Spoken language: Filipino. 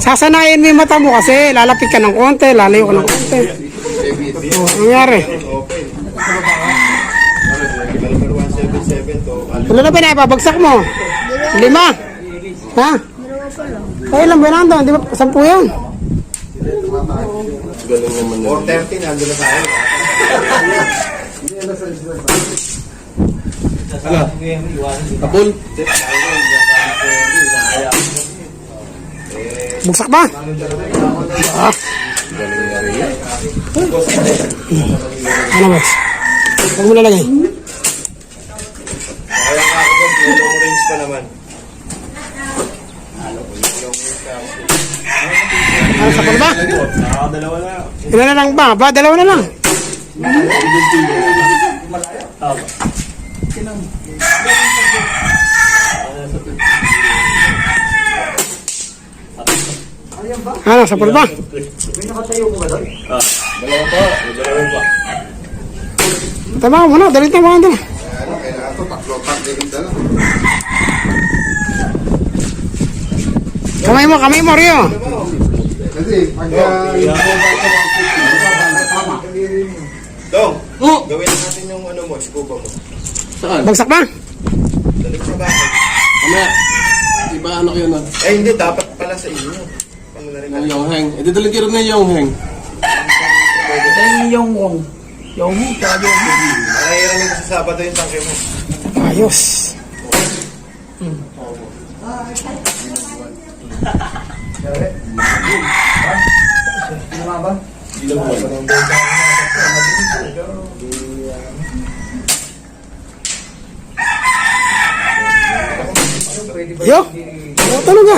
Sasanayin mo yung mata mo kasi lalapit ka ng konti, lalayo ka ng konti. O, nangyari. Wala na ba na ipabagsak mo? 5? Ha? Kaya lang ba nandun? Di ba 10 yan? 4:30 nandun na tayo. Ano? Kapul? Bugsak ba? Ah. Ano boss? Huwag mo lalagay. Kaya nga ako doon, long range pa naman. Ano sa ba? Dalawa na. Ilan na lang ba? Ba, dalawa na lang. Ano, sa ba? Dalawa pa. Dalawa pa. Tama mo na, dalit na mga doon. Kailangan ito, paklopak din dala. Kamay mo, Rio. Kasi, pagka... Dong, gawin natin yung ano mo, scuba mo. Saan? Bagsak ba? Dalik sa bahay. Mamaya. Iba ano kayo na? Eh, hindi, dapat pala sa inyo. Ano na rin Ang Yongheng. E di dalig kayo rin na Yongheng. Nakahiramin ko sa Sabado yung tangke mo. Ayos. Yo, tulog ka.